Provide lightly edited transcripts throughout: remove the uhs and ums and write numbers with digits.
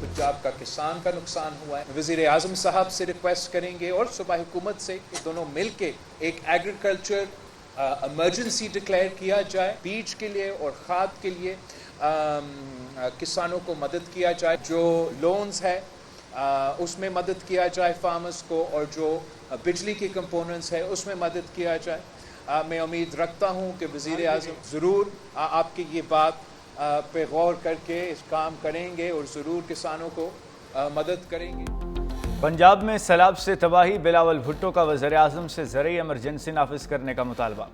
पंजाब का किसान का नुकसान हुआ है। वज़ीर आज़म साहब से रिक्वेस्ट करेंगे और सूबाई हुकूमत से कि दोनों मिल के एक एग्रीकल्चर इमरजेंसी डिक्लेयर किया जाए, बीज के लिए और खाद के लिए किसानों को मदद किया जाए, जो लोन्स है उसमें मदद किया जाए फार्मर्स को, और जो बिजली के कंपोनेंट्स है उसमें मदद किया जाए। मैं उम्मीद रखता हूं कि वज़ीर आज़म ज़रूर आपकी ये बात पे गौर करके इस काम करेंगे और ज़रूर किसानों को मदद करेंगे। पंजाब में सैलाब से तबाही, बिलावल भुट्टो का वज़ीर आज़म से ज़रूरी इमरजेंसी नाफिज करने का मुतालबा।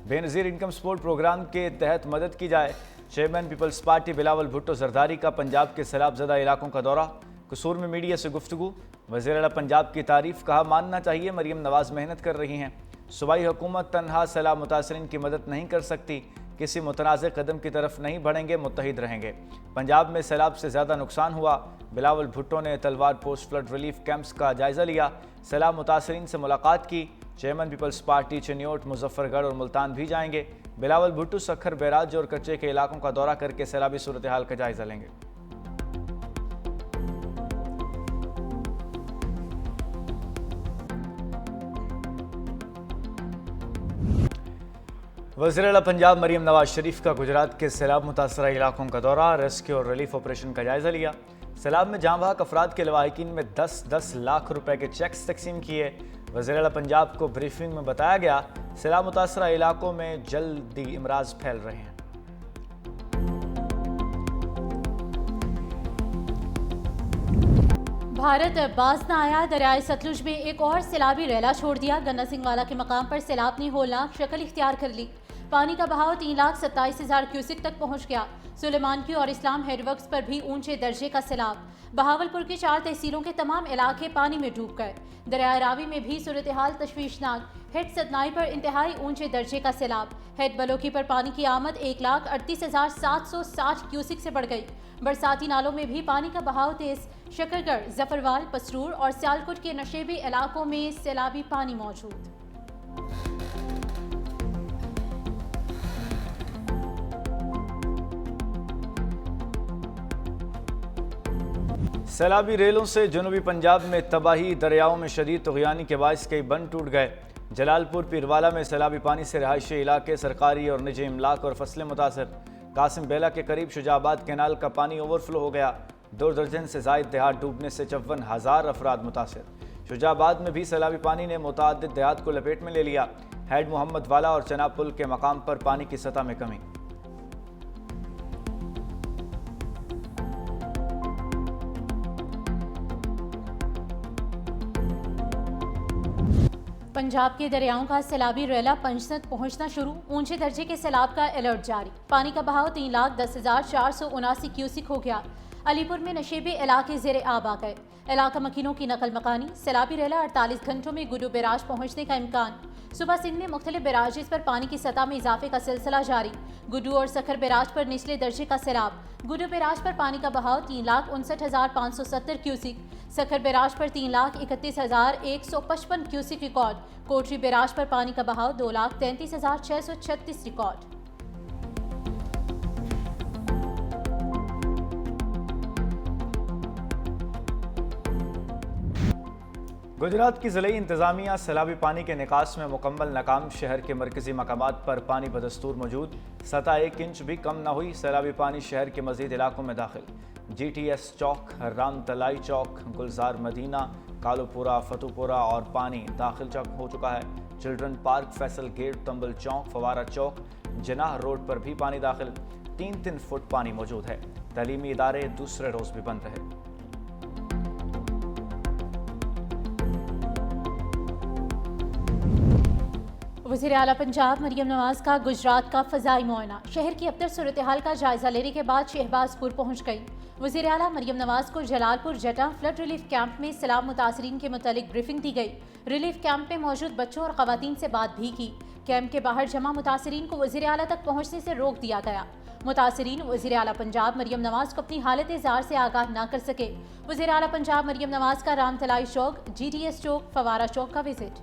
बेनज़ीर इनकम सपोर्ट प्रोग्राम के तहत मदद की जाए। चेयरमैन पीपल्स पार्टी बिलावल भुट्टो जरदारी का पंजाब के सैलाब ज़दा इलाकों का दौरा। कसूर में मीडिया से गुफ्तगू। वज़ीर आला पंजाब की तारीफ, कहा मानना चाहिए मरीम नवाज मेहनत कर रही हैं। सूबाई हुकूमत तनहा सैलाब मुतासरीन की मदद नहीं कर सकती, किसी मुतनाज़ कदम की तरफ नहीं बढ़ेंगे, मुत्तहिद रहेंगे। पंजाब में सैलाब से ज़्यादा नुकसान हुआ। बिलावल भुट्टो ने तलवार पोस्ट फ्लड रिलीफ कैंप्स का जायज़ा लिया। सैलाब मुतासरीन से मुलाकात की। चेयरमैन पीपल्स पार्टी चिन्योट, मुजफ्फरगढ़ और मुल्तान भी जाएंगे। बिलावल भुट्टो सखर, बैराज और कच्चे के इलाकों का दौरा करके सैलाबी सूरत हाल का जायज़ा लेंगे। वज़ीर आला पंजाब मरीम नवाज शरीफ का गुजरात के सैलाब मुतासरा इलाकों का दौरा, रेस्क्यू और रिलीफ ऑपरेशन का जायज़ा लिया। सैलाब में जाँ बहक अफराद के लवाहिकीन में 10-10 लाख रुपए के चेक्स तकसीम किए। वज़ीर आला पंजाब को ब्रीफिंग में बताया गया, सैलाब मुतासरा इलाकों में जल्दी इमराज फैल रहे हैं। भारत बाज न आया, दरियाए सतलुज में एक और सैलाबी रैला छोड़ दिया। गन्ना सिंह वाला के मकाम पर सैलाब ने होलनाक शक्ल इख्तियार कर ली। पानी का बहाव 3,27,000 क्यूसिक तक पहुंच गया। सुलेमान की और इस्लाम हेडवर्क्स पर भी ऊंचे दर्जे का सैलाब। बहावलपुर की 4 तहसीलों के तमाम इलाके पानी में डूब गए। दरिया रावी में भी सूरत हाल तशवीशनाक। हेड सतनाई पर इंतहाई ऊंचे दर्जे का सैलाब। हेड बलोकी पर पानी की आमद 1,38,760 क्यूसिक से बढ़ गई। बरसाती नालों में भी पानी का बहाव तेज। शकरगढ़, जफरवाल, पसरूर और सियालकोट के नशेबी इलाकों में सैलाबी पानी मौजूद। सैलाबी रेलों से जनूबी पंजाब में तबाही, दरियाओं में शदीद तुग़यानी के बायस कई बंद टूट गए। जलालपुर पीरवाला में सैलाबी पानी से रहायशी इलाके, सरकारी और निजी इमलाक और फसलें मुतासर। कासिम बेला के करीब शुजाबाद कैनाल का पानी ओवरफ्लो हो गया। 2 दर्जन से जायद देहात डूबने से 54,000 अफराद मुतासर। शुजाबाद में भी सैलाबी पानी ने मुतअद्दिद देहात को लपेट में ले लिया। हेड मोहम्मद वाला और चनाब पुल के मकाम पर पानी की सतह में कमी। पंजाब के दरियाओं का सैलाबी रैला पंचतन पहुंचना शुरू। ऊंचे दर्जे के सैलाब का अलर्ट जारी। पानी का बहाव 3,10,479 क्यूसिक हो गया। अलीपुर में नशेबे इलाके ज़ेरे आब आ गए। इलाका मकीनों की नकल मकानी। सैलाबी रैला 48 घंटों में गुडू बैराज पहुंचने का इम्कान। सुबह सिंध में मुख्तलिफ बैराजेस पर पानी की सतह में इजाफे का सिलसिला जारी। गुडू और सखर बैराज पर निचले दर्जे का सैलाब। गुडू बैराज पर पानी का बहाव 3,59,570 क्यूसिक। सखर बैराज पर 3,31,155 क्यूसिक रिकॉर्ड। कोटरी बैराज पर पानी का बहाव 2,33,636 रिकॉर्ड। गुजरात की ज़िले इंतज़ामिया सैलाबी पानी के निकास में मुकम्मल नाकाम। शहर के मरकजी मकामात पर पानी बदस्तूर मौजूद। सतह 1 इंच भी कम न हुई। सैलाबी पानी शहर के मज़ीद इलाकों में दाखिल। GTS चौक, राम तलाई चौक, गुलजार मदीना, कालूपुरा, फतूपुरा और पानी दाखिल हो चुका है। चिल्ड्रन पार्क, फैसल गेट, तंबल चौक, फवारा चौक, जनाह रोड पर भी पानी दाखिल। 3-3 फुट पानी मौजूद है। तालीमी इदारे दूसरे रोज भी बंद रहे। वज़ीर आला पंजाब मरीम नवाज का गुजरात का फ़ज़ाई मुआयना। शहर की अबतर सूरत हाल का जायज़ा लेने के बाद शहबाजपुर पहुँच गई। वज़ीर आला मरीम नवाज को जलालपुर जटा फ्लड रिलीफ कैंप में सैलाब मुतासरीन के मुतालिक ब्रीफिंग दी गई। रिलीफ कैंप में मौजूद बच्चों और ख़वातीन से बात भी की। कैंप के बाहर जमा मुतासरीन को वज़ीर आला तक पहुँचने से रोक दिया गया। मुतासरीन वज़ीर आला पंजाब मरीम नवाज को अपनी हालत ज़ार से आगाह न कर सके। वज़ीर आला पंजाब मरीम नवाज का राम तलाई चौक, GTS चौक, फवारा चौक का विजिट।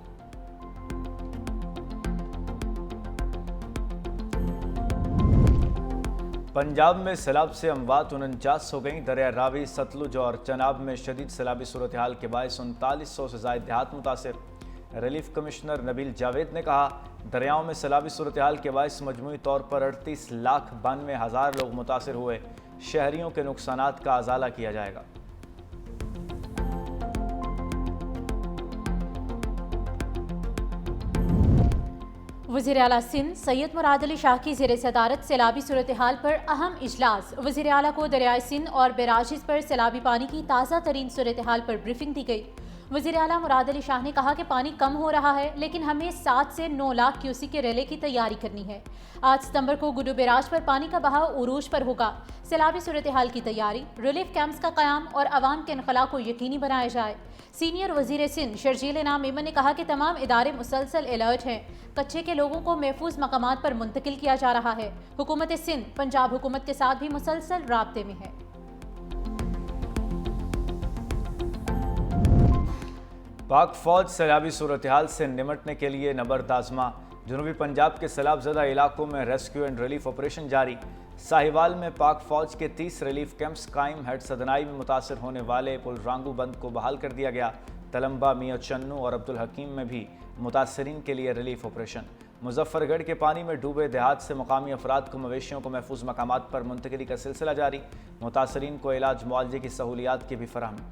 पंजाब में सैलाब से अमवात 49 हो गई। दरिया रावी, सतलुज और चनाब में शदीद सैलाबी सूरत हाल के बायस 3900 से ज़ायद देहात मुतासिर। रिलीफ कमिश्नर नबील जावेद ने कहा, दरियाओं में सैलाबी सूरत हाल के बायस मजमूई तौर पर 38,92,000 लोग मुतासिर हुए। शहरियों के नुकसानात का अजाला किया जाएगा। वज़ीर आला सिंध सैयद मुराद अली शाह की ज़ेर सदारत सैलाबी सूरत हाल पर अहम इजलास। वज़ीर आला को दरियाए सिंध और बैराजेस पर सैलाबी पानी की ताज़ा तरीन सूरत हाल पर ब्रीफिंग दी गई। वज़ीर आला मुराद अली शाह ने कहा कि पानी कम हो रहा है, लेकिन हमें 7 से 9 लाख क्यूसेक के रेले की तैयारी करनी है। 8 सितंबर को गुड्डू बैराज पर पानी का बहाव उरूज पर होगा। सैलाबी सूरत हाल की तैयारी, रिलीफ कैंप्स का क़याम और अवाम के इनखला को यकीनी बनाया जाए। सीनियर वज़ीर सिंध शर्जील इनाम मेमन ने कहा कि तमाम इदारे मुसलसल अलर्ट हैं। कच्चे के लोगों को महफूज मकामात पर मुंतकिल किया जा रहा है। हुकूमत सिंध पंजाब हुकूमत के साथ भी मुसलसल राब्ते में है। पाक फौज सैलाबी सूरत हाल से निमटने के लिए नबर्द आज़मा। जनूबी पंजाब के सैलाब ज़दा इलाकों में रेस्क्यू एंड रिलीफ ऑपरेशन जारी। साहिवाल में पाक फौज के 30 रिलीफ कैंप्स कायम। हेड सदनाई में मुतासर होने वाले पुल रांगू बंद को बहाल कर दिया गया। तलम्बा, मियाँ चन्नू और अब्दुल हकीम में भी मुतासरीन के लिए रिलीफ ऑपरेशन। मुजफ्फरगढ़ के पानी में डूबे देहात से मकामी अफराद को मवेशियों को महफूज मकामात पर मुंतकिली का सिलसिला जारी। मुतासरीन को इलाज मुआवजे की सहूलियात की भी फराहमी।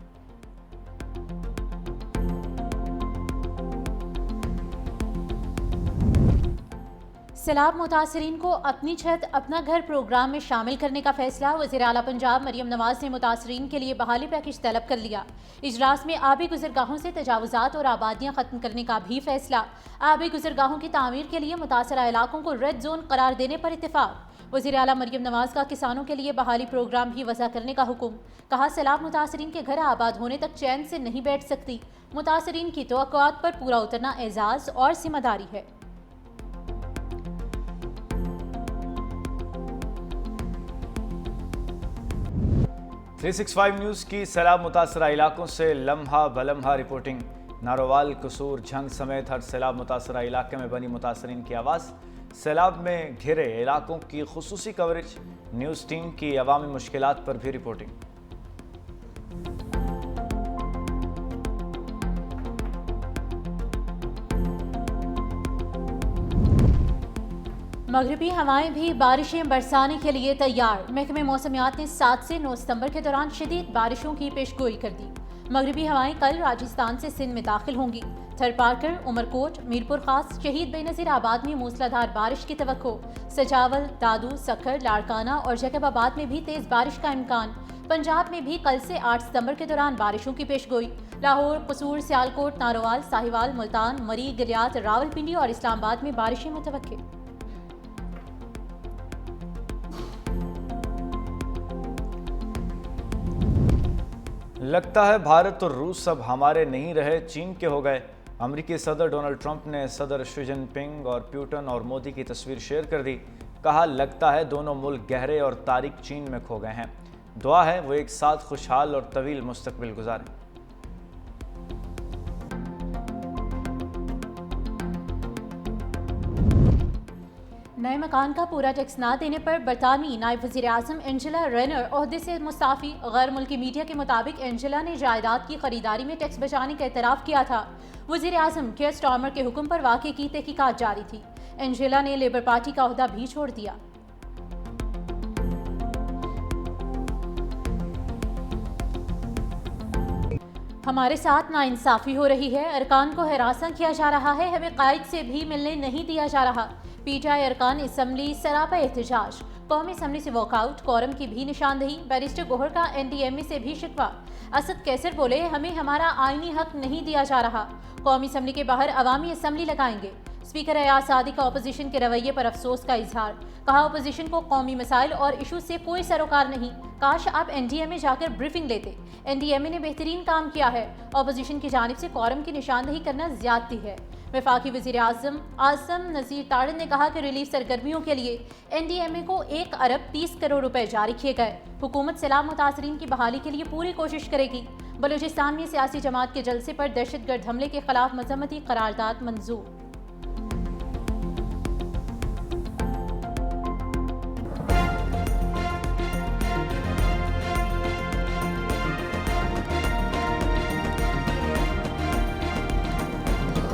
सैलाब मुतासरीन को अपनी छत अपना घर प्रोग्राम में शामिल करने का फैसला। वज़ीर आला पंजाब मरियम नवाज ने मुतासरीन के लिए बहाली पैकेज तलब कर लिया। इजलास में आबी गुजरगाहों से तजावुजात और आबादियां खत्म करने का भी फैसला। आबी गुजरगाहों की तामीर के लिए मुतासरा इलाकों को रेड जोन करार देने पर इत्तेफाक। वज़ीर आला मरियम नवाज का किसानों के लिए बहाली प्रोग्राम भी वज़ा करने का हुक्म। कहा, सैलाब मुतासरीन के घर आबाद होने तक चैन से नहीं बैठ सकती। मुतासरीन की तवक्कुआत पर पूरा उतरना एजाज़ और जिम्मेदारी है। 365 न्यूज़ की सैलाब मुतासरा इलाकों से लम्हा बलम्हा रिपोर्टिंग। नारोवाल, कसूर, झंग समेत हर सैलाब मुतासरा इलाके में बनी मुतासरीन की आवाज़। सैलाब में घिरे इलाकों की खुसूसी कवरेज। न्यूज़ टीम की अवामी मुश्किलात पर भी रिपोर्टिंग। मगरबी हवाएं भी बारिशें बरसाने के लिए तैयार। महकमे मौसमियात ने 7 से 9 सितंबर के दौरान शदीद बारिशों की पेशगोई कर दी। मगरबी हवाएं कल राजस्थान से सिंध में दाखिल होंगी। थरपारकर, उमरकोट, मीरपुर खास, शहीद बेनज़ीर आबाद में मूसलाधार बारिश की तवक्को। सजावल, दादू, सखर, लाड़काना और जैकबाबाद में भी तेज बारिश का इम्कान। पंजाब में भी कल से 8 सितंबर के दौरान बारिशों की पेशगोई। लाहौर, कसूर, सियालकोट, नारोवाल, साहिवाल, मुल्तान, मरी, गिलियात, रावलपिंडी और इस्लामाबाद में बारिशें मुतवक्के। लगता है भारत और रूस अब हमारे नहीं रहे, चीन के हो गए। अमेरिकी सदर डोनाल्ड ट्रंप ने सदर शी जिनपिंग और पुतिन और मोदी की तस्वीर शेयर कर दी। कहा, लगता है दोनों मुल्क गहरे और तारीक चीन में खो गए हैं। दुआ है वो एक साथ खुशहाल और तवील मुस्तकबिल गुजारें। नए मकान का पूरा टैक्स ना देने पर बरतानवी नायब वज़ीर आज़म एंजेला रेनर ओहदे से मुस्ताफ़ी। गैर मुल्की मीडिया के मुताबिक एंजेला ने जायदाद की खरीदारी में टैक्स बचाने का एतराफ़ किया था। वज़ीर आज़म केयर स्टार्मर के हुक्म पर वाक़े की तहकीकात जारी थी। एंजेला ने लेबर पार्टी का ओहदा भी छोड़ दिया। हमारे साथ नाइंसाफ़ी हो रही है, अरकान को हरासा किया जा रहा है, हमें कायद से भी मिलने नहीं दिया जा रहा। पीटीआई अरकान असम्बली सरापा एहतजाज। कौमी असम्बली से वॉकआउट, कोरम की भी निशानदही। बैरिस्टर गोहर का एनडीएमए से भी शिकवा। असद कैसर बोले, हमें हमारा आईनी हक नहीं दिया जा रहा। कौमी असम्बली के बाहर अवामी असम्बली लगाएंगे। स्पीकर अयाज सादी का अपोजिशन के रवैये पर अफसोस का इजहार। कहा, अपोजिशन को कौमी मसाइल और इशू से कोई सरोकार नहीं। काश आप एनडीएमए जाकर ब्रीफिंग लेते। एनडीएमए ने बेहतरीन काम किया है। अपोजिशन की जानिब से कोरम की निशानदही करना ज्यादती है। वफाकी वज़ीर आज़म आसम नज़ीर ताड़न ने कहा कि रिलीफ सरगर्मियों के लिए एनडीएमए को 1 अरब 30 करोड़ रुपए जारी किए गए। हुकूमत सैलाब मुतासरीन की बहाली के लिए पूरी कोशिश करेगी। बलूचिस्तान में सियासी जमात के जलसे पर दहशतगर्द हमले के खिलाफ मजम्मती करारदाद मंजूर।